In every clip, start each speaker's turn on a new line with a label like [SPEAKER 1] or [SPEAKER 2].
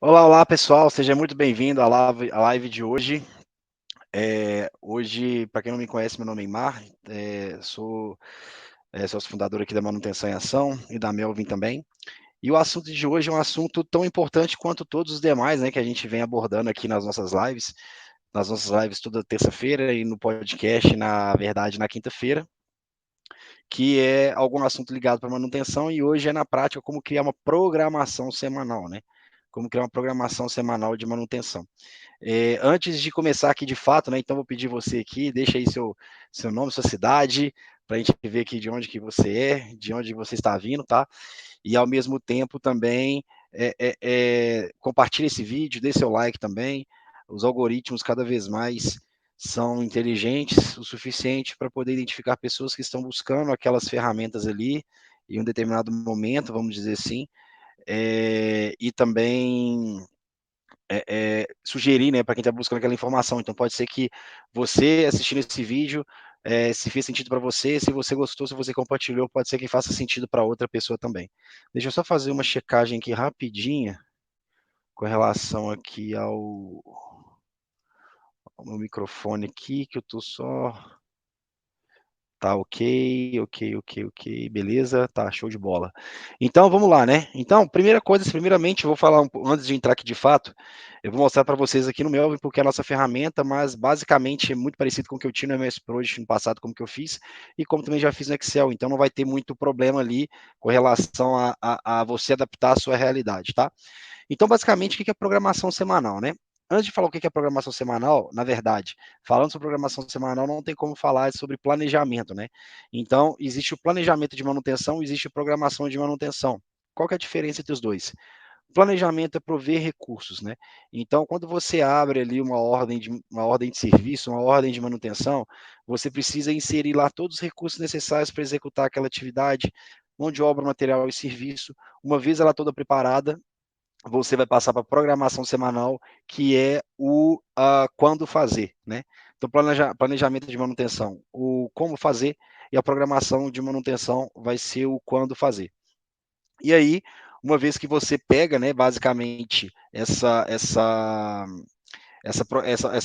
[SPEAKER 1] Olá, olá pessoal, seja muito bem-vindo à live de hoje. Hoje, para quem não me conhece, meu nome é Imar, sou sócio fundador aqui da Manutenção em Ação e da Melvin também. E o assunto de hoje é um assunto tão importante quanto todos os demais, né, que a gente vem abordando aqui nas nossas lives toda terça-feira e no podcast, na verdade, na quinta-feira, que é algum assunto ligado para manutenção e hoje é na prática como criar uma programação semanal, né? Como criar uma programação semanal de manutenção. Antes de começar aqui de fato, né, então vou pedir você aqui, deixa aí seu nome, sua cidade, para a gente ver aqui de onde que você é, de onde você está vindo, tá? E ao mesmo tempo também compartilhe esse vídeo, dê seu like também. Os algoritmos cada vez mais são inteligentes o suficiente para poder identificar pessoas que estão buscando aquelas ferramentas ali em um determinado momento, vamos dizer assim, e também sugerir, né, para quem está buscando aquela informação. Então, pode ser que você assistindo esse vídeo, se fez sentido para você, se você gostou, se você compartilhou, pode ser que faça sentido para outra pessoa também. Deixa eu só fazer uma checagem aqui rapidinha com relação aqui ao meu microfone aqui, que eu tô só. Tá ok, ok, ok, ok, beleza, tá, show de bola. Então vamos lá, né? Então, primeiramente, eu vou falar antes de entrar aqui de fato, eu vou mostrar para vocês aqui no Melvin, porque é a nossa ferramenta, mas basicamente é muito parecido com o que eu tinha no MS Project no passado, como que eu fiz, e como também já fiz no Excel, então não vai ter muito problema ali com relação a você adaptar a sua realidade, tá? Então, basicamente, o que é programação semanal, né? Antes de falar o que é programação semanal, na verdade, falando sobre programação semanal, não tem como falar sobre planejamento, né? Então, existe o planejamento de manutenção, existe a programação de manutenção. Qual que é a diferença entre os dois? Planejamento é prover recursos, né? Então, quando você abre ali uma ordem de serviço, uma ordem de manutenção, você precisa inserir lá todos os recursos necessários para executar aquela atividade, mão de obra, material e serviço. Uma vez ela toda preparada, você vai passar para a programação semanal, que é o quando fazer, né? Então, planejamento de manutenção, o como fazer, e a programação de manutenção vai ser o quando fazer. E aí, uma vez que você pega, né, basicamente, essa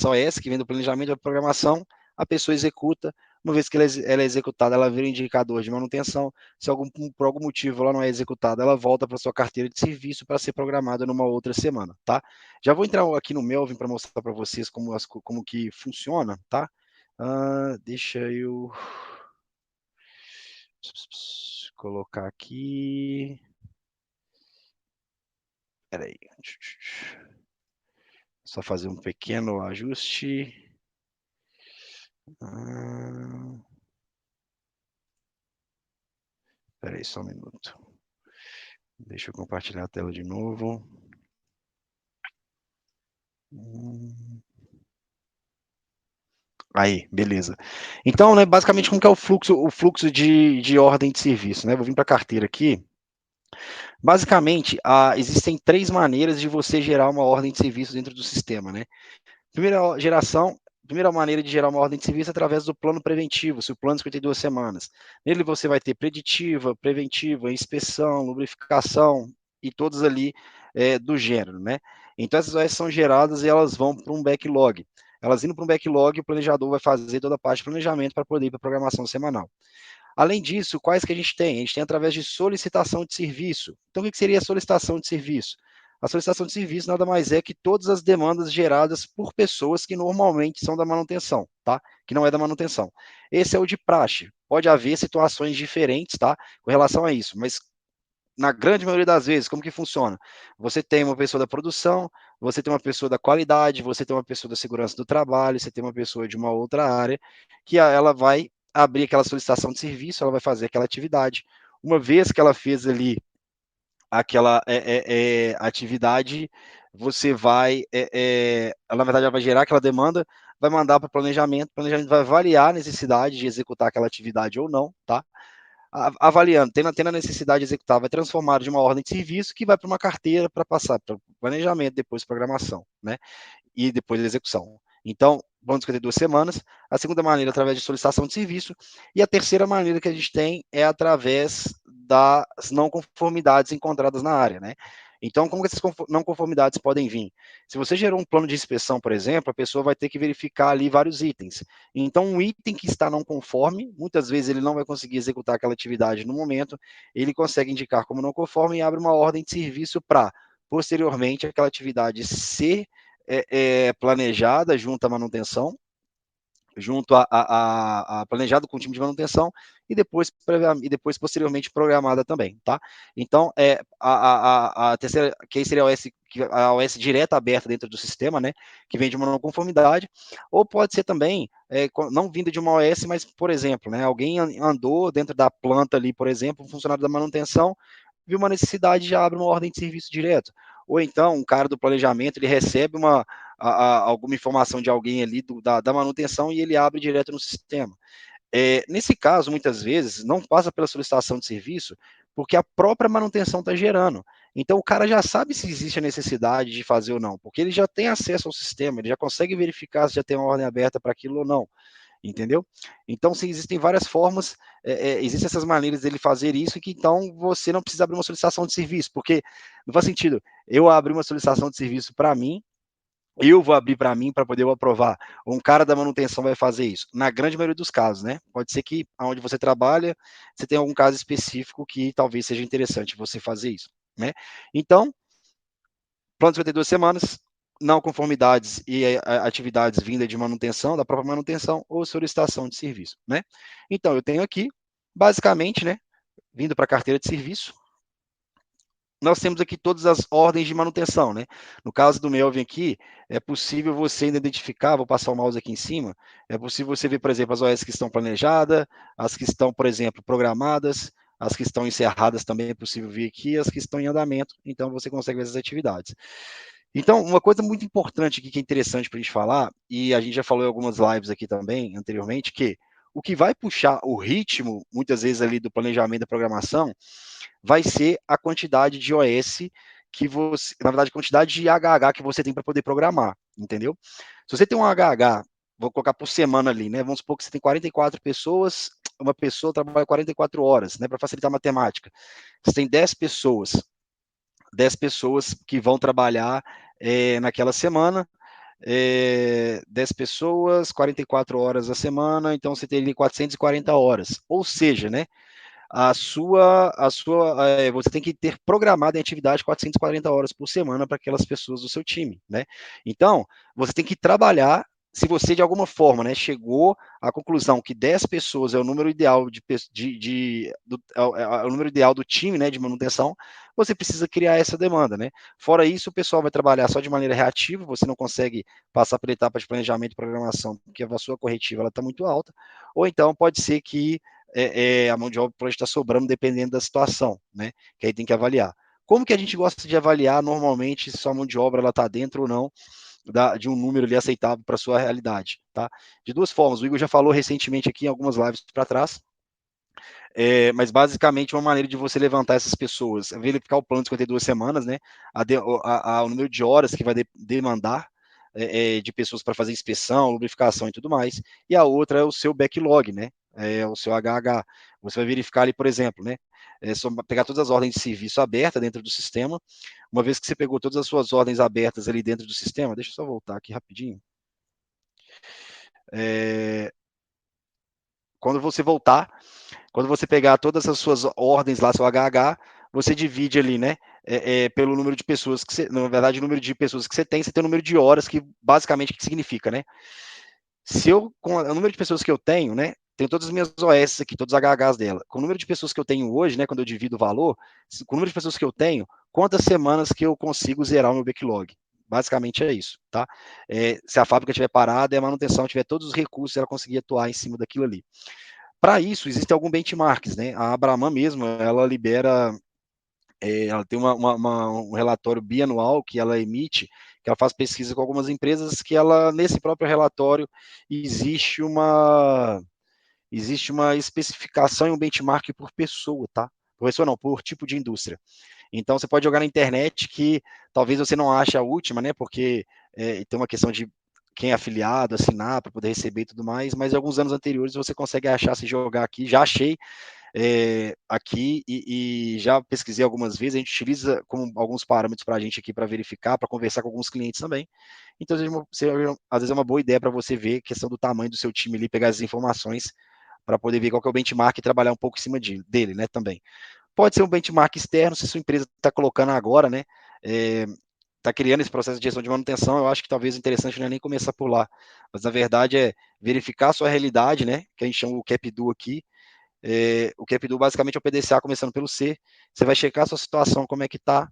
[SPEAKER 1] OS que vem do planejamento da programação, a pessoa executa, uma vez que ela é executada, ela vira um indicador de manutenção, se por algum motivo ela não é executada, ela volta para sua carteira de serviço para ser programada numa outra semana, tá? Já vou entrar aqui no Melvin para mostrar para vocês como que funciona, tá? Deixa eu colocar aqui. Peraí. Só fazer um pequeno ajuste. Peraí, só um minuto. Deixa eu compartilhar a tela de novo. Aí, beleza. Então, né, basicamente, como que é o fluxo de ordem de serviço, né? Vou vir para a carteira aqui. Basicamente, existem três maneiras de você gerar uma ordem de serviço dentro do sistema, né? Primeira maneira de gerar uma ordem de serviço é através do plano preventivo, se o plano é 52 semanas. Nele você vai ter preditiva, preventiva, inspeção, lubrificação e todas ali do gênero, né? Então essas OS são geradas e elas vão para um backlog. Elas indo para um backlog, o planejador vai fazer toda a parte de planejamento para poder ir para a programação semanal. Além disso, quais que a gente tem? A gente tem através de solicitação de serviço. Então, o que seria a solicitação de serviço? A solicitação de serviço nada mais é que todas as demandas geradas por pessoas que normalmente são da manutenção, tá? Que não é da manutenção. Esse é o de praxe. Pode haver situações diferentes, tá? Com relação a isso, mas na grande maioria das vezes, como que funciona? Você tem uma pessoa da produção, você tem uma pessoa da qualidade, você tem uma pessoa da segurança do trabalho, você tem uma pessoa de uma outra área, que ela vai abrir aquela solicitação de serviço, ela vai fazer aquela atividade. Uma vez que ela fez ali aquela atividade, você vai, ela, na verdade, ela vai gerar aquela demanda, vai mandar para o planejamento vai avaliar a necessidade de executar aquela atividade ou não, tá? Avaliando, tendo a necessidade de executar, vai transformar de uma ordem de serviço que vai para uma carteira para passar para planejamento, depois programação, né? E depois execução. Então, vamos 52 semanas. A segunda maneira, através de solicitação de serviço. E a terceira maneira que a gente tem é através das não conformidades encontradas na área, né? Então, como que essas não conformidades podem vir? Se você gerou um plano de inspeção, por exemplo, a pessoa vai ter que verificar ali vários itens. Então, um item que está não conforme, muitas vezes ele não vai conseguir executar aquela atividade no momento, ele consegue indicar como não conforme e abre uma ordem de serviço para, posteriormente, aquela atividade ser planejada junto à manutenção, junto a planejado com o time de manutenção e depois posteriormente programada também, tá? Então, a terceira case seria a OS direta aberta dentro do sistema, né? Que vem de uma não conformidade, ou pode ser também não vinda de uma OS, mas, por exemplo, né? Alguém andou dentro da planta ali, por exemplo, um funcionário da manutenção viu uma necessidade, já abre uma ordem de serviço direto. Ou então, um cara do planejamento, ele recebe alguma informação de alguém ali da manutenção e ele abre direto no sistema. Nesse caso, muitas vezes, não passa pela solicitação de serviço, porque a própria manutenção está gerando. Então, o cara já sabe se existe a necessidade de fazer ou não, porque ele já tem acesso ao sistema, ele já consegue verificar se já tem uma ordem aberta para aquilo ou não, entendeu? Então, sim, existem várias formas, existem essas maneiras dele fazer isso, que então você não precisa abrir uma solicitação de serviço, porque não faz sentido eu abrir uma solicitação de serviço para mim, eu vou abrir para mim para poder eu aprovar. Ou um cara da manutenção vai fazer isso. Na grande maioria dos casos, né? Pode ser que onde você trabalha, você tenha algum caso específico que talvez seja interessante você fazer isso, né? Então, plano de 52 semanas, não conformidades e atividades vindas de manutenção, da própria manutenção ou solicitação de serviço, né? Então, eu tenho aqui, basicamente, né? Vindo para a carteira de serviço, nós temos aqui todas as ordens de manutenção, né? No caso do Melvin aqui, é possível você ainda identificar, vou passar o mouse aqui em cima, é possível você ver, por exemplo, as OS que estão planejadas, as que estão, por exemplo, programadas, as que estão encerradas também é possível ver aqui, as que estão em andamento, então você consegue ver essas atividades. Então, uma coisa muito importante aqui que é interessante para a gente falar, e a gente já falou em algumas lives aqui também, anteriormente, que o que vai puxar o ritmo, muitas vezes ali do planejamento da programação, vai ser a quantidade de OS que você, na verdade, a quantidade de HH que você tem para poder programar, entendeu? Se você tem um HH, vou colocar por semana ali, né? Vamos supor que você tem 44 pessoas, uma pessoa trabalha 44 horas, né? Para facilitar a matemática. Você tem 10 pessoas que vão trabalhar naquela semana, 10 pessoas, 44 horas a semana, então você teria 440 horas. Ou seja, né? Você tem que ter programado em atividade 440 horas por semana para aquelas pessoas do seu time, né? Então, você tem que trabalhar, se você de alguma forma, né, chegou à conclusão que 10 pessoas é o número ideal é o número ideal do time, né, de manutenção, você precisa criar essa demanda, né? Fora isso, o pessoal vai trabalhar só de maneira reativa, você não consegue passar pela etapa de planejamento e programação, porque a sua corretiva está muito alta, ou então pode ser que a mão de obra pode estar sobrando dependendo da situação, né? Que aí tem que avaliar. Como que a gente gosta de avaliar normalmente se a mão de obra está dentro ou não de um número ali aceitável para a sua realidade, tá? De duas formas, o Igor já falou recentemente aqui em algumas lives para trás, mas basicamente uma maneira de você levantar essas pessoas, é verificar o plano de 52 semanas, né? O número de horas que vai demandar de pessoas para fazer inspeção, lubrificação e tudo mais, e a outra é o seu backlog, né? O seu HH. Você vai verificar ali, por exemplo, né? É só pegar todas as ordens de serviço abertas dentro do sistema. Uma vez que você pegou todas as suas ordens abertas ali dentro do sistema, deixa eu só voltar aqui rapidinho. Quando você voltar, quando você pegar todas as suas ordens lá, seu HH, você divide ali, né? Pelo número de pessoas que você, na verdade, o número de pessoas que você tem o número de horas, que basicamente o que significa, né? Se eu, com o número de pessoas que eu tenho, né? Tenho todas as minhas OS aqui, todos os HHs dela. Com o número de pessoas que eu tenho hoje, né? Quando eu divido o valor, com o número de pessoas que eu tenho, quantas semanas que eu consigo zerar o meu backlog? Basicamente é isso, tá? Se a fábrica estiver parada e a manutenção tiver todos os recursos, ela conseguir atuar em cima daquilo ali. Para isso, existem alguns benchmarks, né? A Abraman mesmo, ela libera, ela tem um relatório bianual que ela emite, que ela faz pesquisa com algumas empresas, que ela, nesse próprio relatório, existe uma especificação e um benchmark por pessoa, tá? Por pessoa não, por tipo de indústria. Então, você pode jogar na internet que talvez você não ache a última, né? Porque tem uma questão de quem é afiliado, assinar para poder receber e tudo mais, mas em alguns anos anteriores você consegue achar, se jogar aqui, já achei, aqui e já pesquisei algumas vezes, a gente utiliza como alguns parâmetros para a gente aqui para verificar, para conversar com alguns clientes também. Então, às vezes é uma boa ideia para você ver a questão do tamanho do seu time ali, pegar as informações para poder ver qual que é o benchmark e trabalhar um pouco em cima dele, né, também. Pode ser um benchmark externo, se sua empresa está colocando agora, né, está criando esse processo de gestão de manutenção, eu acho que talvez o interessante não é nem começar por lá, mas na verdade é verificar a sua realidade, né, que a gente chama o CapDo aqui, o CapDo basicamente é o PDCA começando pelo C, você vai checar a sua situação, como é que está,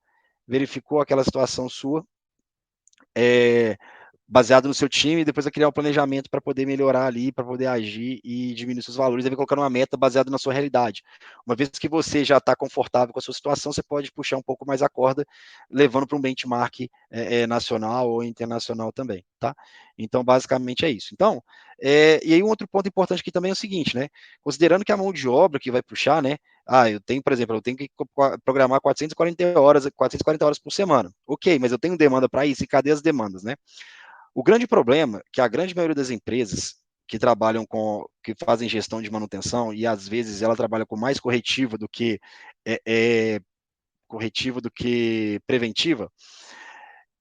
[SPEAKER 1] verificou aquela situação sua, baseado no seu time, e depois vai criar um planejamento para poder melhorar ali, para poder agir e diminuir seus valores, e vai colocando uma meta baseada na sua realidade. Uma vez que você já está confortável com a sua situação, você pode puxar um pouco mais a corda, levando para um benchmark nacional ou internacional também, tá? Então, basicamente é isso. Então, e aí um outro ponto importante aqui também é o seguinte, né? Considerando que a mão de obra que vai puxar, né? Eu tenho, por exemplo, eu tenho que programar 440 horas por semana. Ok, mas eu tenho demanda para isso, e cadê as demandas, né? O grande problema é que a grande maioria das empresas que trabalham que fazem gestão de manutenção, e às vezes ela trabalha com mais é, é, corretiva do que preventiva,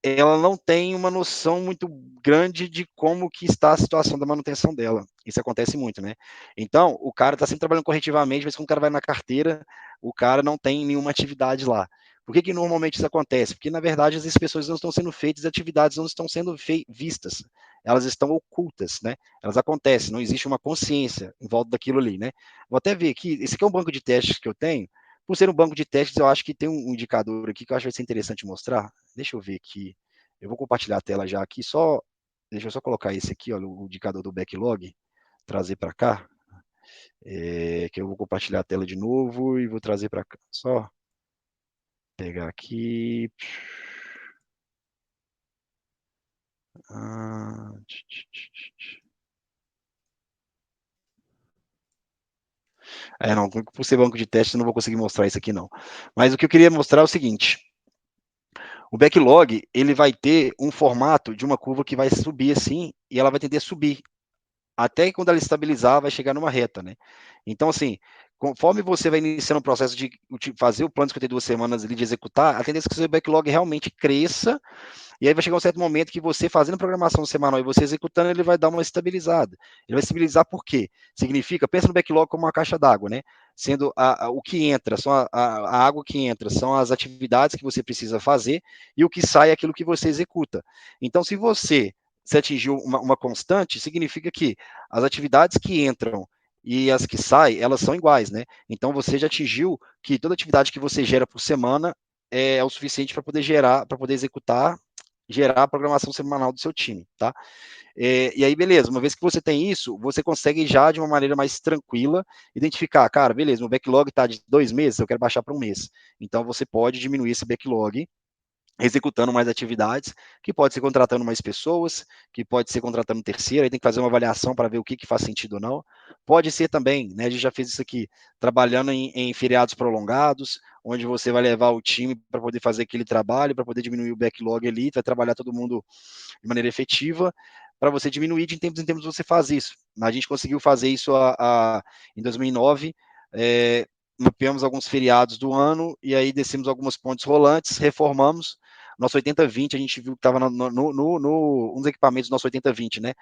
[SPEAKER 1] ela não tem uma noção muito grande de como que está a situação da manutenção dela. Isso acontece muito, né? Então, o cara está sempre trabalhando corretivamente, mas quando o cara vai na carteira, o cara não tem nenhuma atividade lá. Por que normalmente isso acontece? Porque, na verdade, as inspeções não estão sendo feitas, as atividades não estão sendo vistas. Elas estão ocultas, né? Elas acontecem, não existe uma consciência em volta daquilo ali, né? Vou até ver aqui, esse aqui é um banco de testes que eu tenho. Por ser um banco de testes, eu acho que tem um indicador aqui que eu acho que vai ser interessante mostrar. Deixa eu ver aqui. Eu vou compartilhar a tela já aqui, deixa eu só colocar esse aqui, ó, o indicador do backlog, trazer para cá, que eu vou compartilhar a tela de novo e vou trazer para cá. Só pegar aqui. Ah, não, por ser banco de testes, eu não vou conseguir mostrar isso aqui, não. Mas o que eu queria mostrar é o seguinte: o backlog ele vai ter um formato de uma curva que vai subir assim, e ela vai tender a subir. Até que quando ela estabilizar, vai chegar numa reta, né? Então, assim, conforme você vai iniciando o processo de fazer o plano de 52 semanas ali, de executar, a tendência é que o seu backlog realmente cresça, e aí vai chegar um certo momento que você fazendo programação semanal e você executando, ele vai dar uma estabilizada. Ele vai estabilizar por quê? Significa, pensa no backlog como uma caixa d'água, né? Sendo o que entra, a água que entra, são as atividades que você precisa fazer, e o que sai é aquilo que você executa. Então, se atingiu uma constante, significa que as atividades que entram e as que saem, elas são iguais, né? Então, você já atingiu que toda atividade que você gera por semana é o suficiente para poder para poder gerar a programação semanal do seu time, tá? E aí, beleza, uma vez que você tem isso, você consegue já de uma maneira mais tranquila identificar, cara, beleza, meu backlog está de 2 meses, eu quero baixar para um mês. Então, você pode diminuir esse backlog executando mais atividades, que pode ser contratando mais pessoas, que pode ser contratando terceiro, aí tem que fazer uma avaliação para ver o que faz sentido ou não. Pode ser também, né, a gente já fez isso aqui, trabalhando em feriados prolongados, onde você vai levar o time para poder fazer aquele trabalho, para poder diminuir o backlog ali, vai trabalhar todo mundo de maneira efetiva, para você diminuir de tempos em tempos você faz isso. A gente conseguiu fazer isso em 2009, mapeamos alguns feriados do ano, e aí descemos algumas pontes rolantes, reformamos. Nosso 80-20, a gente viu que estava um dos equipamentos do nosso 80-20, né?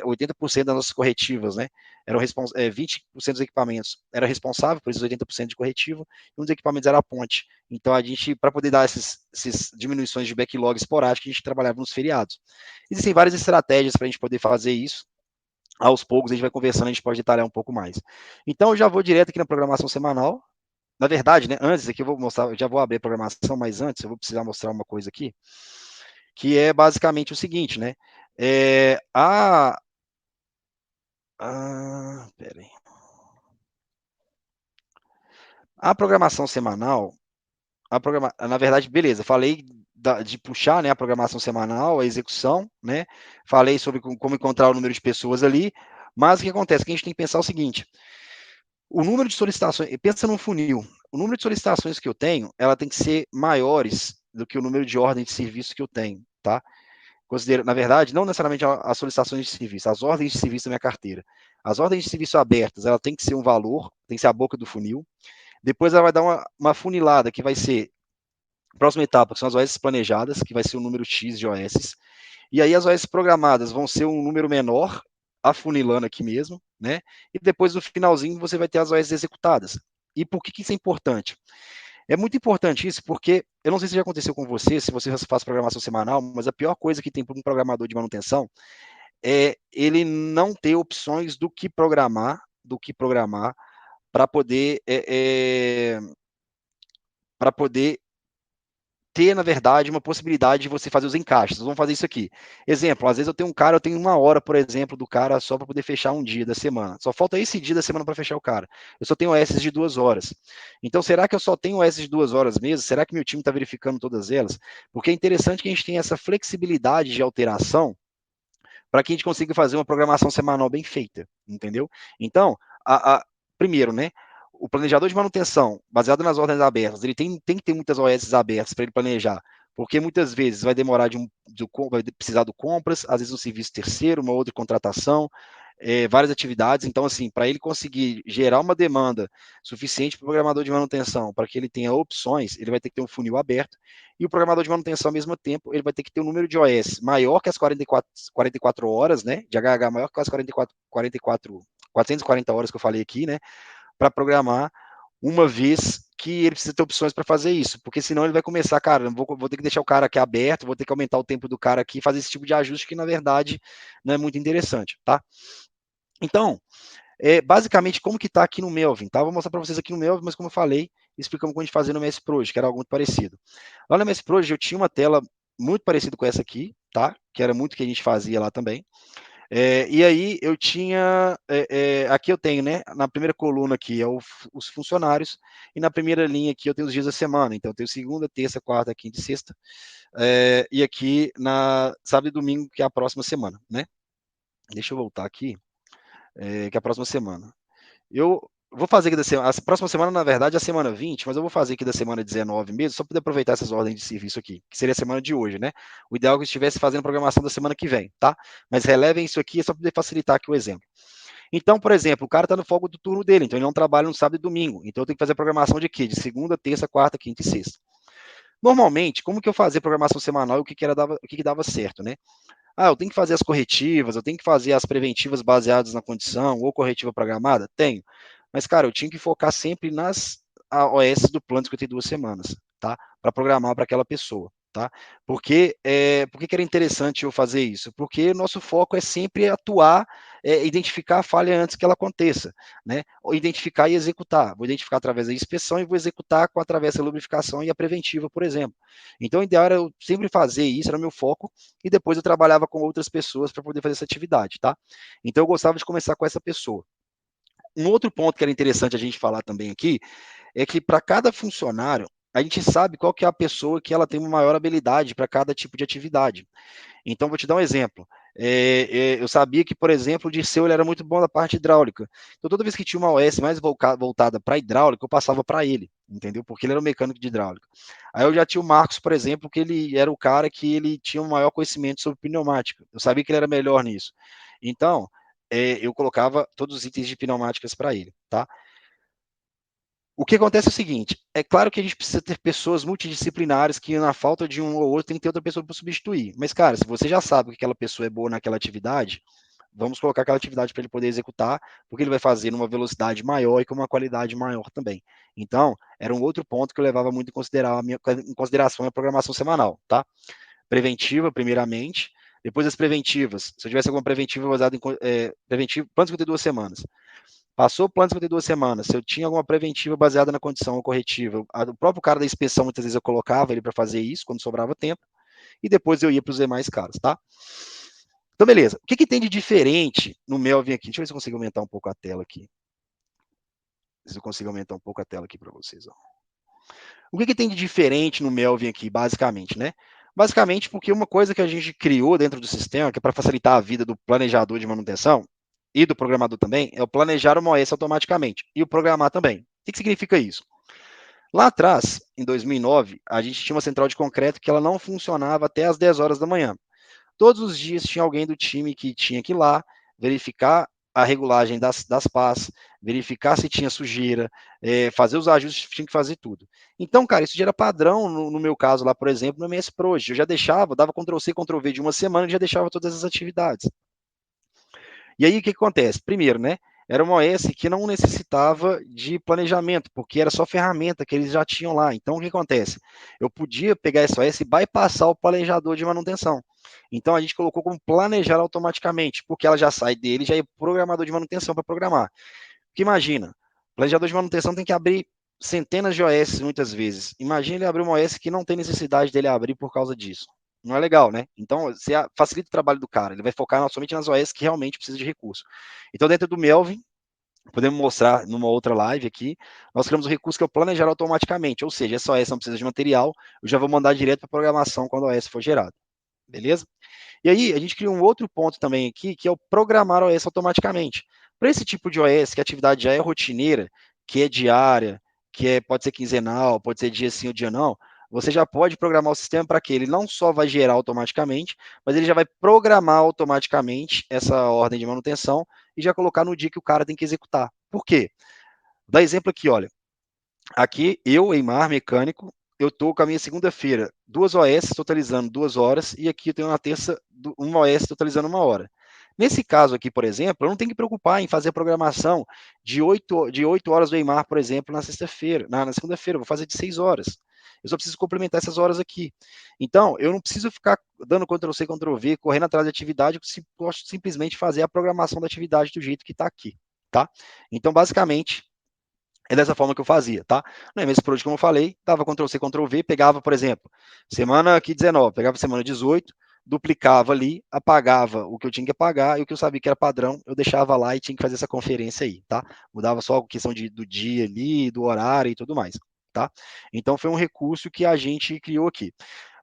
[SPEAKER 1] 80% das nossas corretivas, né? 20% dos equipamentos era responsável por esses 80% de corretivo, e um dos equipamentos era a ponte. Então, a gente, para poder dar essas diminuições de backlog esporádico, a gente trabalhava nos feriados. Existem várias estratégias para a gente poder fazer isso. Aos poucos, a gente vai conversando, a gente pode detalhar um pouco mais. Então, eu já vou direto aqui na programação semanal. Na verdade, né, antes aqui eu vou mostrar, eu já vou abrir a programação, mas antes eu vou precisar mostrar uma coisa aqui, que é basicamente o seguinte, né? É, pera aí. A programação semanal, na verdade, beleza, falei de puxar, né, a programação semanal, a execução, né? Falei sobre como encontrar o número de pessoas ali, mas o que acontece? Que a gente tem que pensar o seguinte: o número de solicitações, pensa num funil, o número de solicitações que eu tenho, ela tem que ser maiores do que o número de ordens de serviço que eu tenho, tá? na verdade, não necessariamente as solicitações de serviço, as ordens de serviço da minha carteira. As ordens de serviço abertas, ela tem que ser um valor, tem que ser a boca do funil. Depois ela vai dar uma funilada, que vai ser a próxima etapa, que são as OS planejadas, que vai ser o número X de OS. E aí as OS programadas vão ser um número menor, afunilando aqui mesmo, né? E depois no finalzinho você vai ter as OS executadas. E por que isso é importante? É muito importante isso, porque eu não sei se já aconteceu com você, se você faz programação semanal, mas a pior coisa que tem para um programador de manutenção é ele não ter opções do que programar para poder para poder ter, na verdade, uma possibilidade de você fazer os encaixes. Vamos fazer isso aqui. Exemplo, às vezes eu tenho um cara, eu tenho 1 hora, por exemplo, do cara só para poder fechar um dia da semana. Só falta esse dia da semana para fechar o cara. Eu só tenho OS de 2 horas. Então, será que eu só tenho OS de 2 horas mesmo? Será que meu time está verificando todas elas? Porque é interessante que a gente tenha essa flexibilidade de alteração para que a gente consiga fazer uma programação semanal bem feita, entendeu? Então, primeiro, né? O planejador de manutenção, baseado nas ordens abertas, ele tem que ter muitas OS abertas para ele planejar, porque muitas vezes vai demorar vai precisar do compras, às vezes um serviço terceiro, uma outra contratação, várias atividades. Então, assim, para ele conseguir gerar uma demanda suficiente para o programador de manutenção, para que ele tenha opções, ele vai ter que ter um funil aberto. E o programador de manutenção, ao mesmo tempo, ele vai ter que ter um número de OS maior que as 44 horas, né? De HH maior que as 440 horas que eu falei aqui, né? Para programar, uma vez que ele precisa ter opções para fazer isso, porque senão ele vai começar, cara, vou ter que deixar o cara aqui aberto, vou ter que aumentar o tempo do cara aqui, fazer esse tipo de ajuste que, na verdade, não é muito interessante, tá? Então, basicamente, como que está aqui no Melvin, tá? Vou mostrar para vocês aqui no Melvin, mas como eu falei, explicamos como a gente fazia no MS Project, que era algo muito parecido. Lá no MS Project eu tinha uma tela muito parecida com essa aqui, tá? Que era muito o que a gente fazia lá também. E aí eu tinha, aqui eu tenho, né? Na primeira coluna aqui é os funcionários, e na primeira linha aqui eu tenho os dias da semana. Então eu tenho segunda, terça, quarta, quinta e sexta. E aqui na sábado e domingo, que é a próxima semana, né? Deixa eu voltar aqui, que é a próxima semana. Eu vou fazer aqui a próxima semana, na verdade, é a semana 20, mas eu vou fazer aqui da semana 19 mesmo, só para poder aproveitar essas ordens de serviço aqui, que seria a semana de hoje, né? O ideal é que eu estivesse fazendo programação da semana que vem, tá? Mas relevem isso aqui, é só para poder facilitar aqui o exemplo. Então, por exemplo, o cara está no folga do turno dele, então ele não trabalha no sábado e domingo. Então eu tenho que fazer a programação de quê? De segunda, terça, quarta, quinta e sexta. Normalmente, como que eu fazia programação semanal e o que dava certo, né? Eu tenho que fazer as corretivas, eu tenho que fazer as preventivas baseadas na condição, ou corretiva programada? Tenho. Mas, cara, eu tinha que focar sempre nas OS do plano de 52 semanas, tá? Para programar para aquela pessoa, tá? Por que era interessante eu fazer isso? Porque nosso foco é sempre atuar, identificar a falha antes que ela aconteça, né? Ou identificar e executar. Vou identificar através da inspeção e vou executar através da lubrificação e a preventiva, por exemplo. Então, o ideal era eu sempre fazer isso, era o meu foco, e depois eu trabalhava com outras pessoas para poder fazer essa atividade, tá? Então, eu gostava de começar com essa pessoa. Um outro ponto que era interessante a gente falar também aqui é que para cada funcionário, a gente sabe qual que é a pessoa que ela tem uma maior habilidade para cada tipo de atividade. Então, vou te dar um exemplo. Eu sabia que, por exemplo, o Dirceu ele era muito bom na parte hidráulica. Então, toda vez que tinha uma OS mais voltada para hidráulica, eu passava para ele, entendeu? Porque ele era o mecânico de hidráulica. Aí eu já tinha o Marcos, por exemplo, que ele era o cara que ele tinha um maior conhecimento sobre pneumática. Eu sabia que ele era melhor nisso. Então, eu colocava todos os itens de pneumáticas para ele, tá? O que acontece é o seguinte, é claro que a gente precisa ter pessoas multidisciplinares que na falta de um ou outro tem que ter outra pessoa para substituir. Mas, cara, se você já sabe que aquela pessoa é boa naquela atividade, vamos colocar aquela atividade para ele poder executar, porque ele vai fazer numa velocidade maior e com uma qualidade maior também. Então, era um outro ponto que eu levava muito em consideração a programação semanal, tá? Preventiva, primeiramente, depois das preventivas, se eu tivesse alguma preventiva baseada em preventivo, plano de 52 semanas. Passou o plano de 52 semanas, se eu tinha alguma preventiva baseada na condição ou corretiva, o próprio cara da inspeção, muitas vezes eu colocava ele para fazer isso, quando sobrava tempo, e depois eu ia para os demais caras, tá? Então, beleza. O que tem de diferente no Melvin aqui? Deixa eu ver se eu consigo aumentar um pouco a tela aqui. Se eu consigo aumentar um pouco a tela aqui para vocês. Ó. O que tem de diferente no Melvin aqui, basicamente, né? Basicamente porque uma coisa que a gente criou dentro do sistema, que é para facilitar a vida do planejador de manutenção e do programador também, é o planejar uma OS automaticamente e o programar também. O que significa isso? Lá atrás, em 2009, a gente tinha uma central de concreto que ela não funcionava até as 10 horas da manhã. todos os dias tinha alguém do time que tinha que ir lá, verificar a regulagem das pás, verificar se tinha sujeira, fazer os ajustes, tinha que fazer tudo. Então, cara, isso já era padrão no meu caso lá, por exemplo, no MS Project. Eu já deixava, dava Ctrl+C, Ctrl+V de uma semana e já deixava todas as atividades. E aí o que acontece? Primeiro, né? Era uma OS que não necessitava de planejamento, porque era só ferramenta que eles já tinham lá. Então o que acontece? Eu podia pegar essa OS e bypassar o planejador de manutenção. Então a gente colocou como planejar automaticamente, porque ela já sai dele, já é programador de manutenção para programar. Porque imagina, o planejador de manutenção tem que abrir centenas de OS muitas vezes. Imagina ele abrir uma OS que não tem necessidade dele abrir por causa disso. Não é legal, né? Então, você facilita o trabalho do cara. Ele vai focar somente nas OS que realmente precisa de recurso. Então, dentro do Melvin, podemos mostrar numa outra live aqui, nós criamos um recurso que é o planejar automaticamente. Ou seja, essa OS não precisa de material, eu já vou mandar direto para a programação quando a OS for gerada. Beleza? E aí, a gente cria um outro ponto também aqui, que é o programar OS automaticamente. Para esse tipo de OS, que a atividade já é rotineira, que é diária, pode ser quinzenal, pode ser dia sim ou dia não, você já pode programar o sistema para que ele não só vai gerar automaticamente, mas ele já vai programar automaticamente essa ordem de manutenção e já colocar no dia que o cara tem que executar. Por quê? Dá exemplo aqui, olha. Aqui, eu, Eimar, mecânico, eu estou com a minha segunda-feira, 2 OS totalizando 2 horas, e aqui eu tenho na terça, uma OS totalizando 1 hora. Nesse caso aqui, por exemplo, eu não tenho que me preocupar em fazer a programação de 8 horas do Eimar, por exemplo, na sexta-feira, na segunda-feira, eu vou fazer de 6 horas. Eu só preciso complementar essas horas aqui. Então, eu não preciso ficar dando Ctrl+C, Ctrl+V, correndo atrás da atividade, eu posso simplesmente fazer a programação da atividade do jeito que está aqui, tá? Então, basicamente, é dessa forma que eu fazia, tá? No MS Project, como eu falei, dava Ctrl+C, Ctrl+V, pegava, por exemplo, semana aqui 19, pegava semana 18, duplicava ali, apagava o que eu tinha que apagar e o que eu sabia que era padrão, eu deixava lá e tinha que fazer essa conferência aí, tá? Mudava só a questão do dia ali, do horário e tudo mais, tá? Então foi um recurso que a gente criou aqui.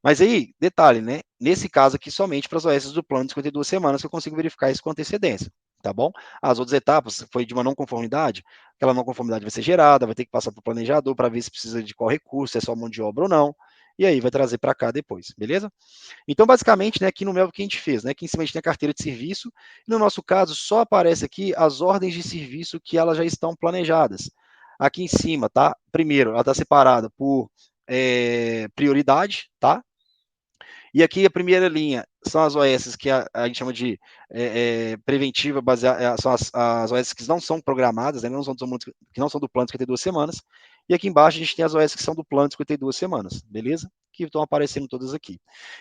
[SPEAKER 1] Mas aí, detalhe, né? Nesse caso aqui, somente para as OS do plano de 52 semanas que eu consigo verificar isso com antecedência, tá bom? As outras etapas foi de uma não conformidade, aquela não conformidade vai ser gerada, vai ter que passar para o planejador para ver se precisa de qual recurso, se é só mão de obra ou não, e aí vai trazer para cá depois, beleza? Então, basicamente, né, aqui no Melvo que a gente fez, né, aqui em cima a gente tem a carteira de serviço, e no nosso caso só aparece aqui as ordens de serviço que elas já estão planejadas. Aqui em cima, tá? Primeiro, ela está separada por prioridade, tá? E aqui a primeira linha são as OS que a gente chama de preventiva, são as OS que não são programadas, né, que não são do plano de 52 semanas. E aqui embaixo a gente tem as OS que são do plano de 52 semanas, beleza? Que estão aparecendo todas aqui.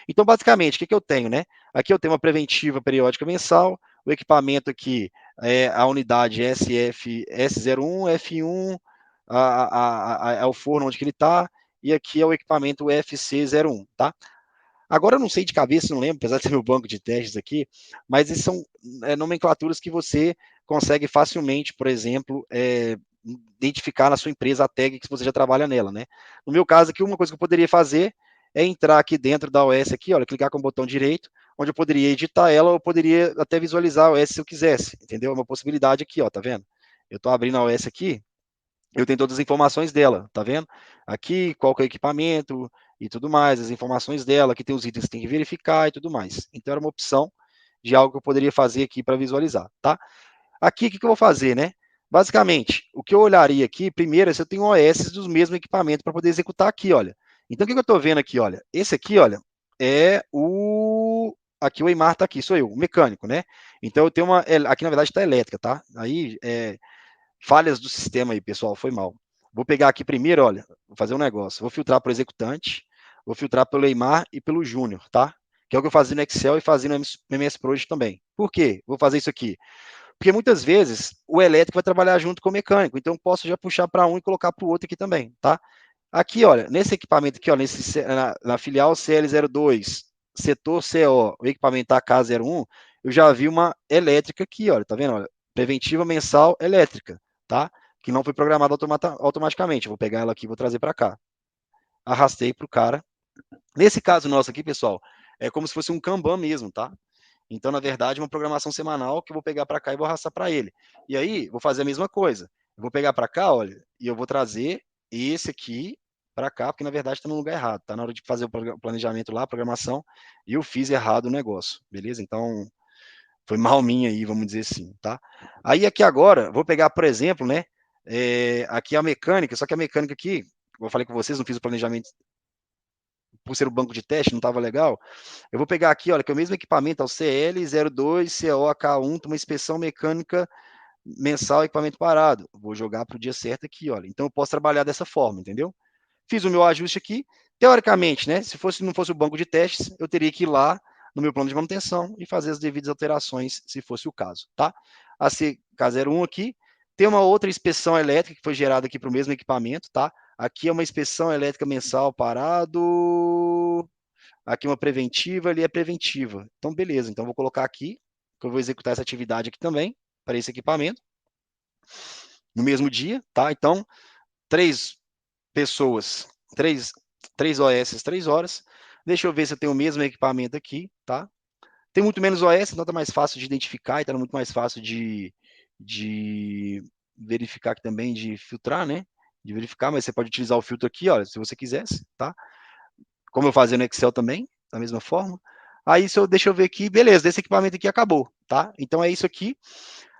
[SPEAKER 1] Então, basicamente, o que eu tenho, né? Aqui eu tenho uma preventiva periódica mensal, o equipamento aqui é a unidade S01, F1, é o forno onde que ele está, e aqui é o equipamento FC01, tá? Agora eu não sei de cabeça, não lembro, apesar de ser meu banco de testes aqui, mas esses são nomenclaturas que você consegue facilmente, por exemplo, identificar na sua empresa a tag que você já trabalha nela, né? No meu caso aqui, uma coisa que eu poderia fazer é entrar aqui dentro da OS aqui, olha, clicar com o botão direito, onde eu poderia editar ela, ou eu poderia até visualizar a OS se eu quisesse, entendeu? É uma possibilidade aqui, ó, tá vendo? Eu estou abrindo a OS aqui, eu tenho todas as informações dela, tá vendo? Aqui, qual que é o equipamento e tudo mais, as informações dela, aqui tem os itens que tem que verificar e tudo mais. Então, era uma opção de algo que eu poderia fazer aqui para visualizar, tá? Aqui, o que eu vou fazer, né? Basicamente, o que eu olharia aqui, primeiro, é se eu tenho OS dos mesmos equipamentos para poder executar aqui, olha. Então, o que eu estou vendo aqui, olha? Esse aqui, olha, é o... Aqui o Eimar está aqui, sou eu, o mecânico, né? Então, eu tenho uma... Aqui, na verdade, está elétrica, tá? Aí, falhas do sistema aí, pessoal, foi mal. Vou pegar aqui primeiro, olha, vou fazer um negócio. Vou filtrar para o executante, vou filtrar pelo Eimar e pelo Júnior, tá? Que é o que eu fazia no Excel e fazia no MS Project também. Por quê? Vou fazer isso aqui. Porque muitas vezes o elétrico vai trabalhar junto com o mecânico, então eu posso já puxar para um e colocar para o outro aqui também, tá? Aqui, olha, nesse equipamento aqui, ó, na filial CL02, setor CO, o equipamento AK01, eu já vi uma elétrica aqui, olha, tá vendo? Olha, preventiva mensal elétrica, tá? Que não foi programada automaticamente. Eu vou pegar ela aqui e vou trazer para cá. Arrastei para o cara. Nesse caso nosso aqui, pessoal, é como se fosse um Kanban mesmo, tá? Então, na verdade, uma programação semanal que eu vou pegar para cá e vou arrastar para ele. E aí, vou fazer a mesma coisa. Eu vou pegar para cá, olha, e eu vou trazer esse aqui para cá, porque na verdade está no lugar errado, tá na hora de fazer o planejamento lá, a programação, e eu fiz errado o negócio, beleza? Então, foi mal minha aí, vamos dizer assim, tá? Aí aqui agora, vou pegar, por exemplo, né, aqui a mecânica, só que a mecânica aqui, eu falei com vocês, não fiz o planejamento por ser o banco de teste, não estava legal. Eu vou pegar aqui, olha, que é o mesmo equipamento, é o CL02COK1, uma inspeção mecânica mensal, equipamento parado. Vou jogar para o dia certo aqui, olha. Então eu posso trabalhar dessa forma, entendeu? Fiz o meu ajuste aqui. Teoricamente, né, se não fosse o banco de testes, eu teria que ir lá no meu plano de manutenção e fazer as devidas alterações, se fosse o caso, tá? A CK01 aqui, tem uma outra inspeção elétrica que foi gerada aqui para o mesmo equipamento, tá? Aqui é uma inspeção elétrica mensal parado, aqui uma preventiva, ali é preventiva. Então, beleza, então vou colocar aqui, que eu vou executar essa atividade aqui também, para esse equipamento, no mesmo dia, tá? Então, 3 pessoas, 3 OS, 3 horas. Deixa eu ver se eu tenho o mesmo equipamento aqui, tá? Tem muito menos OS, então tá mais fácil de identificar, então é muito mais fácil de verificar aqui também, de filtrar, né? De verificar, mas você pode utilizar o filtro aqui, olha, se você quisesse, tá? Como eu fazia no Excel também, da mesma forma. Aí, deixa eu ver aqui, beleza, desse equipamento aqui acabou, tá? Então é isso aqui.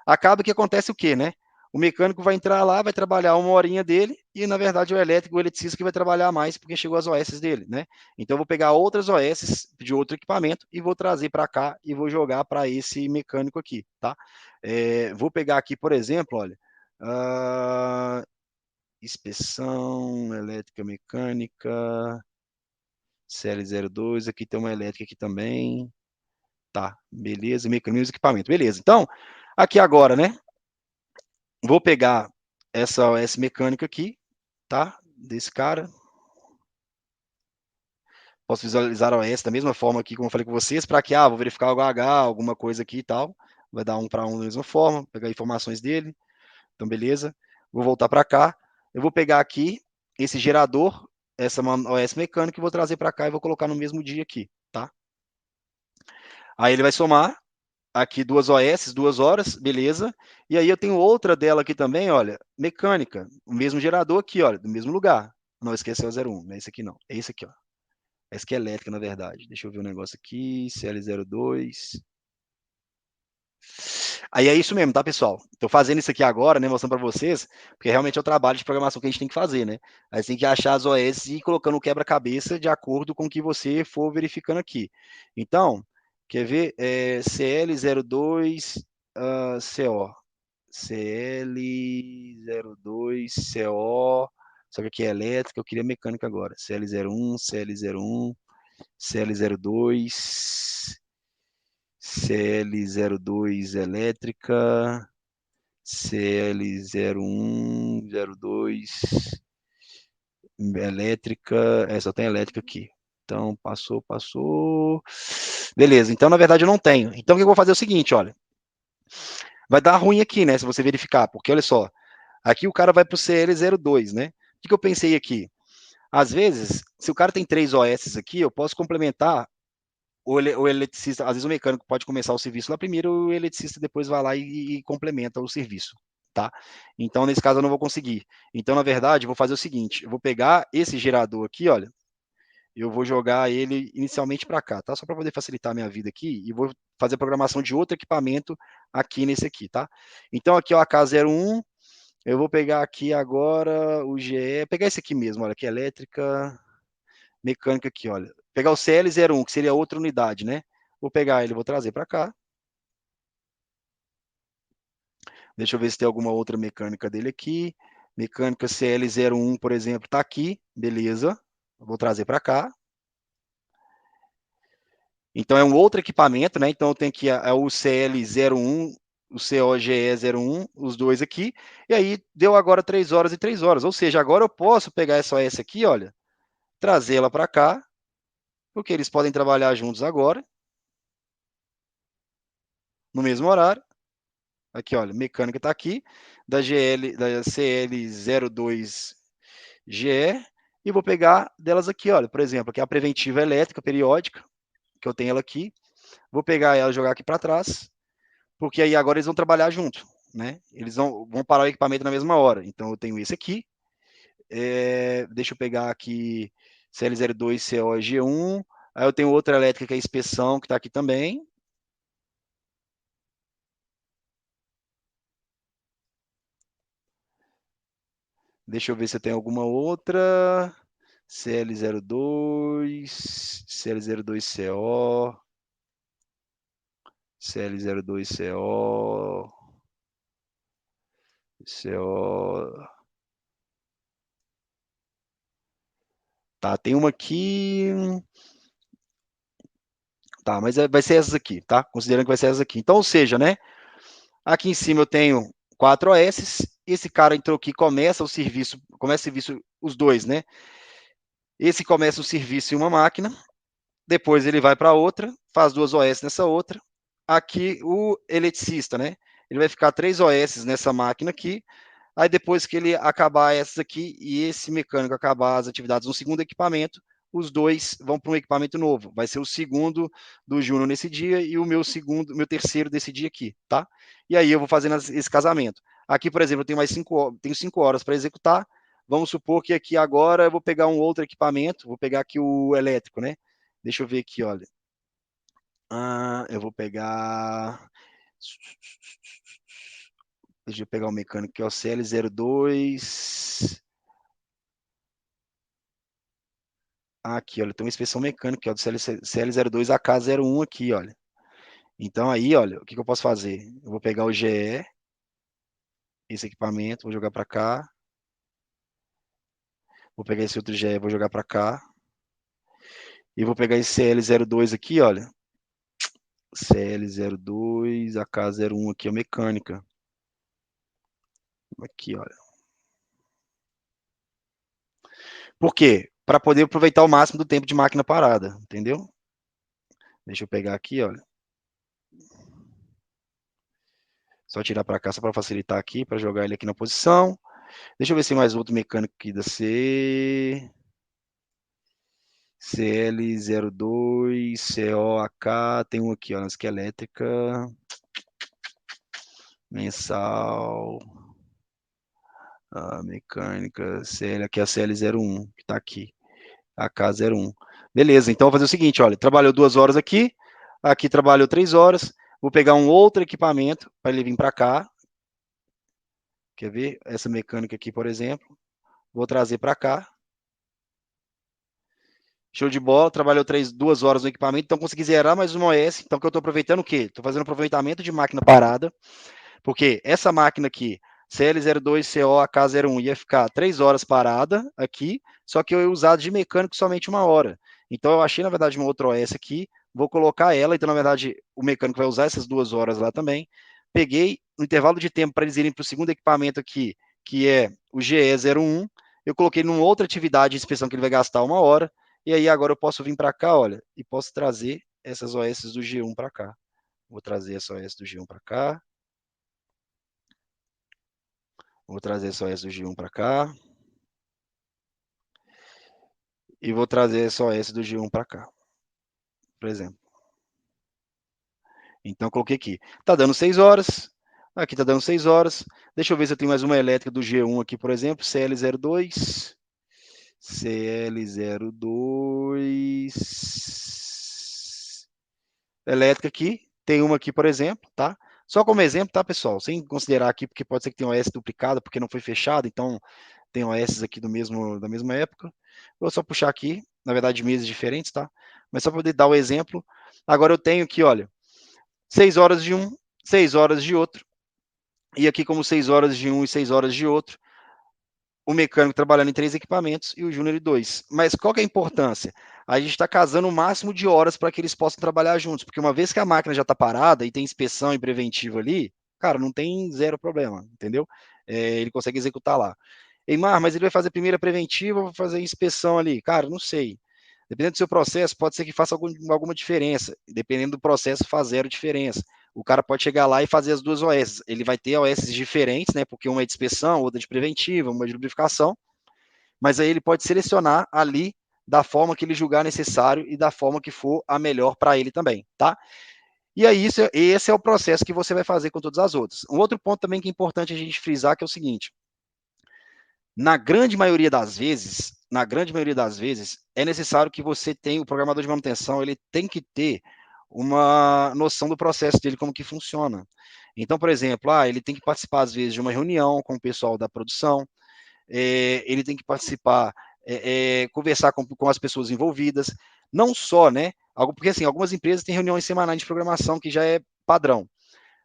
[SPEAKER 1] Acaba que acontece o quê, né? O mecânico vai entrar lá, vai trabalhar uma horinha dele, e na verdade o elétrico, o eletricista que vai trabalhar mais, porque chegou as OS dele, né? Então eu vou pegar outras OS de outro equipamento e vou trazer para cá e vou jogar para esse mecânico aqui, tá? Vou pegar aqui, por exemplo, olha, inspeção elétrica mecânica, CL02, aqui tem uma elétrica aqui também, tá, beleza, mecanismo de equipamento, beleza. Então, aqui agora, né, vou pegar essa OS mecânica aqui, tá, desse cara. Posso visualizar a OS da mesma forma aqui, como eu falei com vocês, para que, vou verificar o H, alguma coisa aqui e tal, vai dar um para um da mesma forma, pegar informações dele, então beleza. Vou voltar para cá, eu vou pegar aqui esse gerador, essa OS mecânica, e vou trazer para cá e vou colocar no mesmo dia aqui, tá? Aí ele vai somar aqui 2 OS, 2 horas, beleza. E aí eu tenho outra dela aqui também, olha, mecânica, o mesmo gerador aqui, olha, do mesmo lugar. Não esqueceu o 01, não é esse aqui não, é esse aqui, ó. Esse aqui é elétrica, na verdade. Deixa eu ver um negócio aqui, CL02. Aí é isso mesmo, tá, pessoal? Estou fazendo isso aqui agora, né, mostrando para vocês, porque realmente é o trabalho de programação que a gente tem que fazer, né? Aí você tem que achar as OS e ir colocando o quebra-cabeça de acordo com o que você for verificando aqui. Então, quer ver? CL02 CO. CL02CO. Só que aqui é elétrica, eu queria mecânica agora. CL01, CL01, CL02. CL02 elétrica, CL0102 elétrica, só tem elétrica aqui. Então, passou. Beleza, então na verdade eu não tenho. Então o que eu vou fazer é o seguinte, olha. Vai dar ruim aqui, né, se você verificar, porque olha só, aqui o cara vai para o CL02, né? O que eu pensei aqui? Às vezes, se o cara tem 3 OS aqui, eu posso complementar o eletricista, às vezes o mecânico pode começar o serviço lá primeiro, o eletricista depois vai lá e complementa o serviço, tá? Então, nesse caso, eu não vou conseguir. Então, na verdade, eu vou fazer o seguinte, eu vou pegar esse gerador aqui, olha, eu vou jogar ele inicialmente para cá, tá? Só para poder facilitar a minha vida aqui, e vou fazer a programação de outro equipamento aqui nesse aqui, tá? Então, aqui, ó, a K01, eu vou pegar aqui agora o GE, pegar esse aqui mesmo, olha, aqui, elétrica, mecânica aqui, olha. Pegar o CL01, que seria outra unidade, né? Vou pegar ele, vou trazer para cá. Deixa eu ver se tem alguma outra mecânica dele aqui. Mecânica CL01, por exemplo, está aqui. Beleza. Vou trazer para cá. Então, é um outro equipamento, né? Então, eu tenho aqui o CL01, o COGE01, os dois aqui. E aí, deu agora 3 horas e 3 horas. Ou seja, agora eu posso pegar essa OS aqui, olha, trazê-la para cá, porque eles podem trabalhar juntos agora, no mesmo horário. Aqui, olha, mecânica está aqui, da CL02GE, e vou pegar delas aqui, olha, por exemplo, aqui é a preventiva elétrica periódica, que eu tenho ela aqui, vou pegar ela e jogar aqui para trás, porque aí agora eles vão trabalhar junto, né? Eles vão parar o equipamento na mesma hora. Então eu tenho esse aqui, deixa eu pegar aqui CL02CO G1, aí eu tenho outra elétrica que é a inspeção, que está aqui também. Deixa eu ver se eu tenho alguma outra. CL02, CL02CO, CL02CO, CO. Tá, tem uma aqui. Tá, mas vai ser essas aqui, tá? Considerando que vai ser essas aqui. Então, ou seja, né? Aqui em cima eu tenho 4 OS. Esse cara entrou aqui, começa o serviço, os dois, né? Esse começa o serviço em uma máquina, depois ele vai para outra, faz 2 OS nessa outra. Aqui o eletricista, né? Ele vai ficar 3 OS nessa máquina aqui. Aí depois que ele acabar essas aqui e esse mecânico acabar as atividades no segundo equipamento, os dois vão para um equipamento novo. Vai ser o segundo do Júnior nesse dia e o meu terceiro desse dia aqui, tá? E aí eu vou fazendo esse casamento. Aqui, por exemplo, eu tenho mais 5 horas para executar. Vamos supor que aqui agora eu vou pegar um outro equipamento, vou pegar aqui o elétrico, né? Deixa eu ver aqui, olha. Eu vou pegar. Deixa eu pegar o mecânico que é o CL02. Aqui, olha, tem uma inspeção mecânica, que é o do CL02AK01 aqui, olha. Então aí, olha, o que eu posso fazer? Eu vou pegar o GE, esse equipamento, vou jogar para cá. Vou pegar esse outro GE, vou jogar para cá. E vou pegar esse CL02 aqui, olha. CL02AK01 aqui, é mecânica. Aqui, olha. Por quê? Para poder aproveitar o máximo do tempo de máquina parada, entendeu? Deixa eu pegar aqui, olha. Só tirar para cá, só para facilitar aqui, para jogar ele aqui na posição. Deixa eu ver se tem mais outro mecânico aqui da CL02, COAK, tem um aqui, ó, na esquelétrica, mensal, mecânica, CL, aqui é a CL01, que está aqui, AK01. Beleza, então vou fazer o seguinte, olha, trabalhou 2 horas aqui, aqui trabalhou 3 horas, vou pegar um outro equipamento para ele vir para cá, quer ver? Essa mecânica aqui, por exemplo, vou trazer para cá. Show de bola, trabalhou 2 horas no equipamento, então consegui zerar mais uma OS. Então, que eu estou aproveitando o quê? Estou fazendo aproveitamento de máquina parada, porque essa máquina aqui, CL02COAK01, ia ficar 3 horas parada aqui, só que eu ia usar de mecânico somente 1 hora. Então, eu achei, na verdade, uma outra OS aqui, vou colocar ela, então, na verdade, o mecânico vai usar essas 2 horas lá também. Peguei o intervalo de tempo para eles irem para o segundo equipamento aqui, que é o GE01, eu coloquei numa outra atividade de inspeção que ele vai gastar 1 hora, e aí agora eu posso vir para cá, olha, e posso trazer essas OS do G1 para cá. Vou trazer essa OS do G1 para cá. Vou trazer essa OS do G1 para cá. E vou trazer essa OS do G1 para cá, por exemplo. Então, coloquei aqui. Está dando 6 horas. Aqui está dando 6 horas. Deixa eu ver se eu tenho mais uma elétrica do G1 aqui, por exemplo. CL02. CL02. Elétrica aqui. Tem uma aqui, por exemplo, tá? Só como exemplo, tá, pessoal? Sem considerar aqui, porque pode ser que tenha uma OS duplicada, porque não foi fechado, então tem OS aqui da mesma época. Vou só puxar aqui, na verdade, meses diferentes, tá? Mas só para poder dar o exemplo. Agora eu tenho aqui, olha, 6 horas de um, 6 horas de outro. E aqui, como 6 horas de um e 6 horas de outro, o mecânico trabalhando em 3 equipamentos e o júnior em 2. Mas qual que é a importância? A gente está casando o máximo de horas para que eles possam trabalhar juntos, porque uma vez que a máquina já está parada e tem inspeção e preventivo ali, cara, não tem zero problema, entendeu? Ele consegue executar lá. Eimar, mas ele vai fazer primeira preventiva ou vai fazer inspeção ali? Cara, não sei. Dependendo do seu processo, pode ser que faça alguma diferença. Dependendo do processo, faz zero diferença. O cara pode chegar lá e fazer as 2 OS. Ele vai ter OS diferentes, né? Porque uma é de inspeção, outra de preventiva, uma de lubrificação. Mas aí ele pode selecionar ali da forma que ele julgar necessário e da forma que for a melhor para ele também, tá? E aí, esse é o processo que você vai fazer com todas as outras. Um outro ponto também que é importante a gente frisar, que é o seguinte: Na grande maioria das vezes, é necessário que você tenha o programador de manutenção, ele tem que ter uma noção do processo dele, como que funciona. Então, por exemplo, ele tem que participar, às vezes, de uma reunião com o pessoal da produção, ele tem que participar, conversar com as pessoas envolvidas, não só, né? Porque assim, algumas empresas têm reuniões semanais de programação que já é padrão.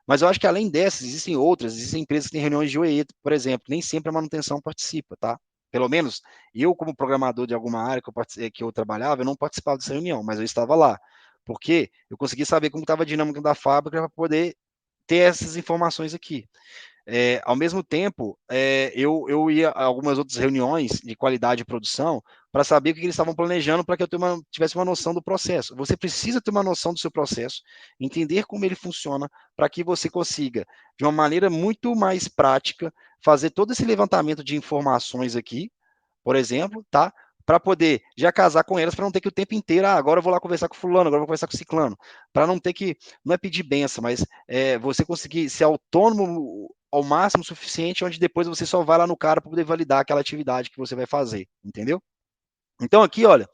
[SPEAKER 1] Mas eu acho que além dessas, existem outras, existem empresas que têm reuniões de OE, por exemplo, nem sempre a manutenção participa, tá? Pelo menos eu, como programador de alguma área que eu trabalhava, eu não participava dessa reunião, mas eu estava lá. Porque eu consegui saber como estava a dinâmica da fábrica para poder ter essas informações aqui. Ao mesmo tempo, eu ia a algumas outras reuniões de qualidade de produção para saber o que eles estavam planejando para que eu tivesse uma noção do processo. Você precisa ter uma noção do seu processo, entender como ele funciona, para que você consiga, de uma maneira muito mais prática, fazer todo esse levantamento de informações aqui, por exemplo, tá? Para poder já casar com elas, para não ter que o tempo inteiro, agora eu vou lá conversar com fulano, agora eu vou conversar com ciclano, para não ter que, não é pedir benção, mas você conseguir ser autônomo ao máximo suficiente, onde depois você só vai lá no cara para poder validar aquela atividade que você vai fazer, entendeu? Então aqui, olha,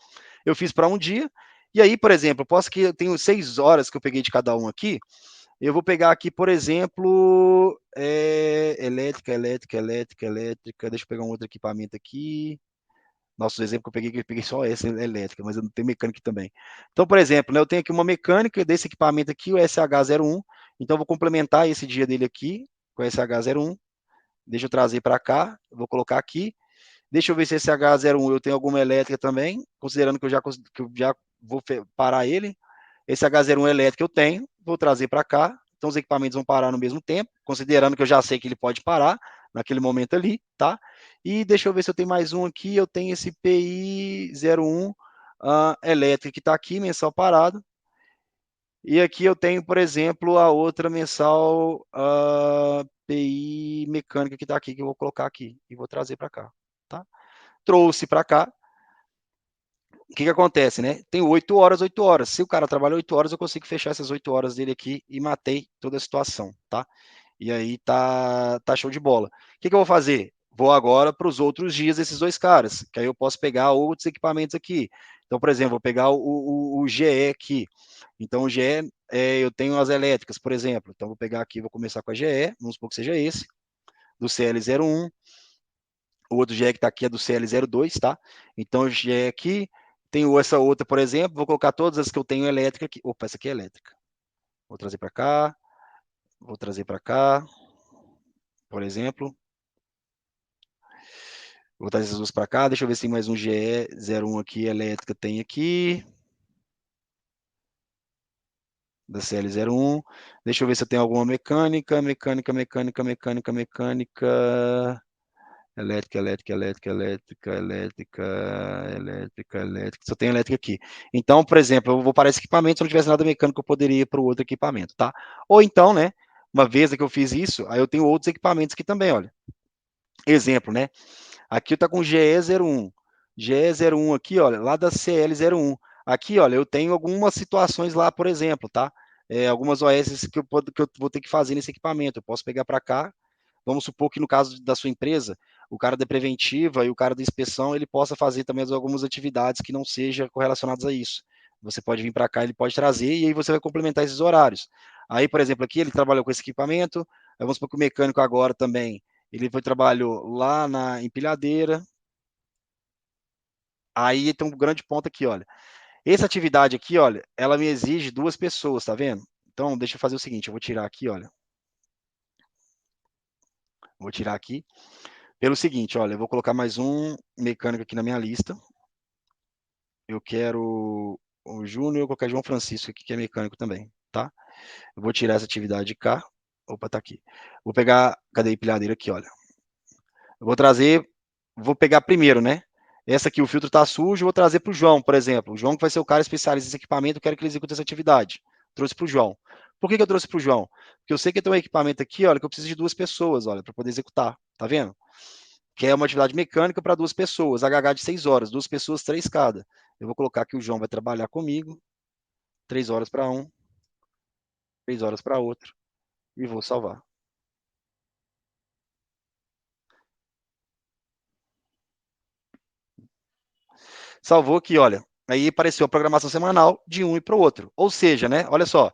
[SPEAKER 1] eu fiz para um dia, e aí, por exemplo, eu posso que eu tenho 6 horas que eu peguei de cada um aqui, eu vou pegar aqui, por exemplo, elétrica, deixa eu pegar um outro equipamento aqui, nosso exemplo que eu peguei só essa elétrica, mas eu não tenho mecânica também. Então, por exemplo, né, eu tenho aqui uma mecânica desse equipamento aqui, o SH01. Então, eu vou complementar esse dia dele aqui com o SH01. Deixa eu trazer para cá, eu vou colocar aqui. Deixa eu ver se esse SH01 eu tenho alguma elétrica também, considerando que eu já vou parar ele. Esse H01 elétrico eu tenho, vou trazer para cá. Então os equipamentos vão parar no mesmo tempo, considerando que eu já sei que ele pode parar naquele momento ali, tá? E deixa eu ver se eu tenho mais um aqui. Eu tenho esse PI01 elétrico que está aqui, mensal parado. E aqui eu tenho, por exemplo, a outra mensal PI mecânica que está aqui, que eu vou colocar aqui e vou trazer para cá, tá? Trouxe para cá. O que acontece, né? Tem 8 horas, 8 horas. Se o cara trabalha 8 horas, eu consigo fechar essas 8 horas dele aqui e matei toda a situação, tá? E aí tá show de bola. O que eu vou fazer? Vou agora para os outros dias desses dois caras, que aí eu posso pegar outros equipamentos aqui. Então, por exemplo, vou pegar o GE aqui. Então, o GE, eu tenho as elétricas, por exemplo. Então, vou pegar aqui, vou começar com a GE, vamos supor que seja esse, do CL01. O outro GE que está aqui é do CL02, tá? Então, o GE aqui, tenho essa outra, por exemplo, vou colocar todas as que eu tenho elétrica aqui. Opa, essa aqui é elétrica. Vou trazer para cá, vou trazer para cá, por exemplo. Vou trazer essas duas para cá. Deixa eu ver se tem mais um GE01 aqui, elétrica tem aqui. Da CL01. Deixa eu ver se eu tenho alguma mecânica. Elétrica. Só tem elétrica aqui. Então, por exemplo, eu vou para esse equipamento, se não tivesse nada mecânico, eu poderia ir para o outro equipamento, tá? Ou então, né, uma vez que eu fiz isso, aí eu tenho outros equipamentos aqui também, olha. Exemplo, né? Aqui está com GE01. GE01 aqui, olha, lá da CL01. Aqui, olha, eu tenho algumas situações lá, por exemplo, tá? Algumas OS que eu vou ter que fazer nesse equipamento. Eu posso pegar para cá. Vamos supor que no caso da sua empresa, o cara da preventiva e o cara da inspeção, ele possa fazer também algumas atividades que não sejam correlacionadas a isso. Você pode vir para cá, ele pode trazer, e aí você vai complementar esses horários. Aí, por exemplo, aqui ele trabalhou com esse equipamento, aí vamos supor que o mecânico agora também, ele trabalhou lá na empilhadeira. Aí tem um grande ponto aqui, olha. Essa atividade aqui, olha, ela me exige duas pessoas, tá vendo? Então, deixa eu fazer o seguinte, eu vou tirar aqui, olha. Vou tirar aqui. Pelo seguinte, olha, eu vou colocar mais um mecânico aqui na minha lista. Eu quero o Júnior, eu vou colocar João Francisco aqui, que é mecânico também, tá? Eu vou tirar essa atividade de cá. Opa, tá aqui. Vou pegar, cadê a empilhadeira aqui, olha. Eu vou trazer, vou pegar primeiro, né? Essa aqui, o filtro tá sujo, eu vou trazer para o João, por exemplo. O João que vai ser o cara especialista nesse equipamento, eu quero que ele execute essa atividade. Trouxe para o João. Por que eu trouxe para o João? Porque eu sei que tem um equipamento aqui, olha, que eu preciso de duas pessoas, olha, para poder executar. Tá vendo? Que é uma atividade mecânica para duas pessoas, HH de 6 horas, duas pessoas, três cada. Eu vou colocar que o João vai trabalhar comigo, 3 horas para um, 3 horas para outro, e vou salvar. salvou aqui, olha, aí apareceu a programação semanal de um e para o outro. Ou seja, né, olha só,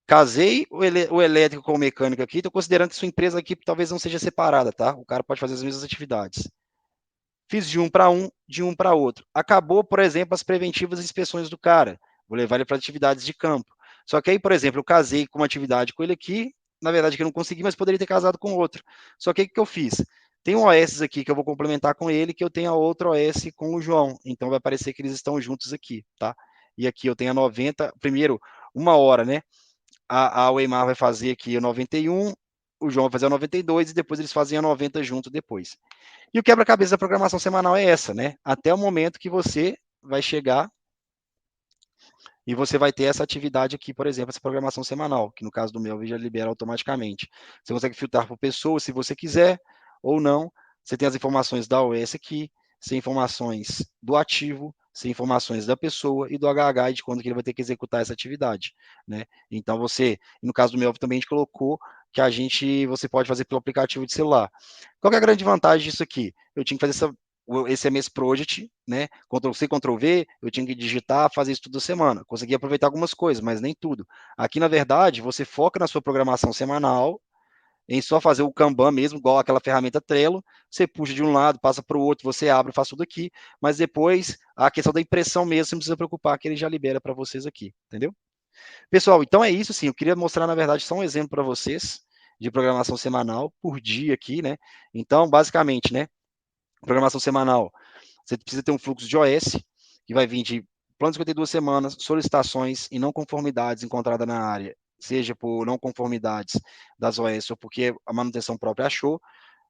[SPEAKER 1] casei o elétrico com o mecânico aqui, estou considerando que sua empresa aqui talvez não seja separada, tá? O cara pode fazer as mesmas atividades. Fiz de um, de um para outro. Acabou, por exemplo, as preventivas inspeções do cara. Vou levar ele para atividades de campo. Só que aí, por exemplo, eu casei com uma atividade com ele aqui, na verdade que eu não consegui, mas poderia ter casado com outro. Só que o que eu fiz? Tem um OS aqui que eu vou complementar com ele, que eu tenho a outra OS com o João. Então vai parecer que eles estão juntos aqui, tá? E aqui eu tenho a 90, primeiro, uma hora, né? A Weimar vai fazer aqui a 91, o João vai fazer a 92 e depois eles fazem a 90 junto depois. E o quebra-cabeça da programação semanal é essa, né? Até o momento que você vai chegar e você vai ter essa atividade aqui, por exemplo, essa programação semanal, que no caso do meu já libera automaticamente. Você consegue filtrar por pessoa se você quiser ou não. Você tem as informações da OS aqui, sem informações do ativo, sem informações da pessoa e do HH e de quando que ele vai ter que executar essa atividade, né? Então você, no caso do meu também a gente colocou que você pode fazer pelo aplicativo de celular. Qual é a grande vantagem disso aqui? Eu tinha que fazer esse MS Project, né? Ctrl+C, Ctrl+V, eu tinha que digitar, fazer isso toda semana. Consegui aproveitar algumas coisas, mas nem tudo. Aqui, na verdade, você foca na sua programação semanal, em só fazer o Kanban mesmo, igual aquela ferramenta Trello, você puxa de um lado, passa para o outro, você abre, faz tudo aqui, mas depois a questão da impressão mesmo, você não precisa preocupar, que ele já libera para vocês aqui, entendeu? Pessoal, então é isso, sim, eu queria mostrar, na verdade, só um exemplo para vocês de programação semanal por dia aqui, né? Então, basicamente, né, programação semanal, você precisa ter um fluxo de OS, que vai vir de plano de 52 semanas, solicitações e não conformidades encontradas na área, seja por não conformidades das OS ou porque a manutenção própria achou,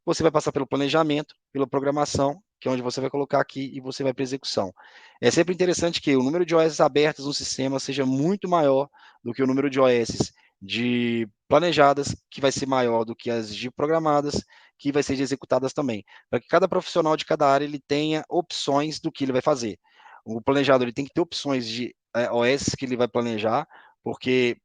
[SPEAKER 1] você vai passar pelo planejamento, pela programação, que é onde você vai colocar aqui e você vai para execução. É sempre interessante que o número de OS abertas no sistema seja muito maior do que o número de OS de planejadas, que vai ser maior do que as de programadas, que vai ser de executadas também, para que cada profissional de cada área ele tenha opções do que ele vai fazer. O planejador ele tem que ter opções de OS que ele vai planejar, porque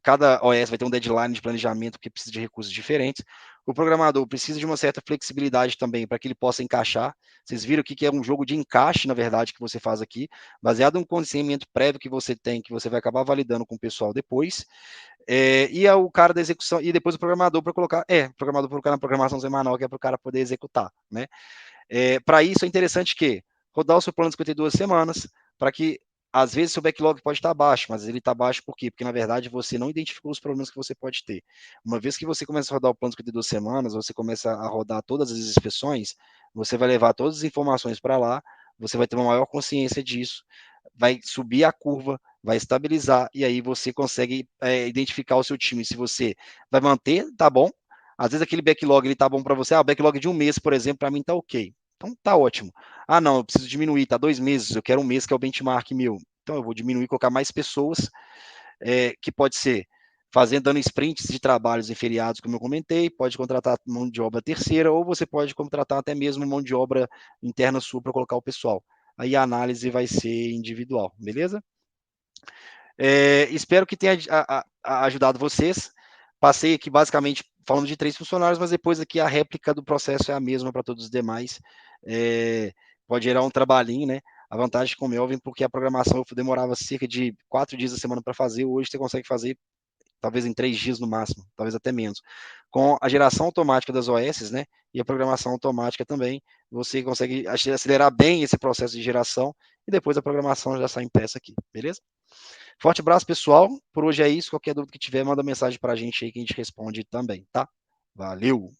[SPEAKER 1] cada OS vai ter um deadline de planejamento que precisa de recursos diferentes. O programador precisa de uma certa flexibilidade também para que ele possa encaixar. Vocês viram aqui que é um jogo de encaixe, na verdade, que você faz aqui, baseado em um conhecimento prévio que você tem, que você vai acabar validando com o pessoal depois. E é o cara da execução, e depois o programador para colocar, o programador para colocar na programação semanal, que é para o cara poder executar, né? Para isso é interessante que rodar o seu plano de 52 semanas, para que às vezes seu backlog pode estar baixo, mas ele está baixo por quê? Porque na verdade você não identificou os problemas que você pode ter. Uma vez que você começa a rodar o plano de 52 semanas, você começa a rodar todas as inspeções, você vai levar todas as informações para lá, você vai ter uma maior consciência disso, vai subir a curva, vai estabilizar, e aí você consegue identificar o seu time. Se você vai manter, tá bom. Às vezes aquele backlog ele tá bom para você, o backlog de um mês, por exemplo, para mim tá ok. Então tá ótimo. Ah, não, eu preciso diminuir, tá 2 meses, eu quero um mês que é o benchmark meu. Então eu vou diminuir, colocar mais pessoas, que pode ser dando sprints de trabalhos em feriados, como eu comentei, pode contratar mão de obra terceira, ou você pode contratar até mesmo mão de obra interna sua para colocar o pessoal. Aí a análise vai ser individual, beleza? Espero que tenha ajudado vocês. Passei aqui basicamente falando de 3 funcionários, mas depois aqui a réplica do processo é a mesma para todos os demais. Pode gerar um trabalhinho, né? A vantagem com o Melvin, porque a programação eu demorava cerca de 4 dias da semana para fazer, hoje você consegue fazer talvez em 3 dias no máximo, talvez até menos. Com a geração automática das OS, né? E a programação automática também, você consegue acelerar bem esse processo de geração e depois a programação já sai em peça aqui, beleza? Forte abraço, pessoal. Por hoje é isso. Qualquer dúvida que tiver, manda mensagem para a gente aí que a gente responde também, tá? Valeu!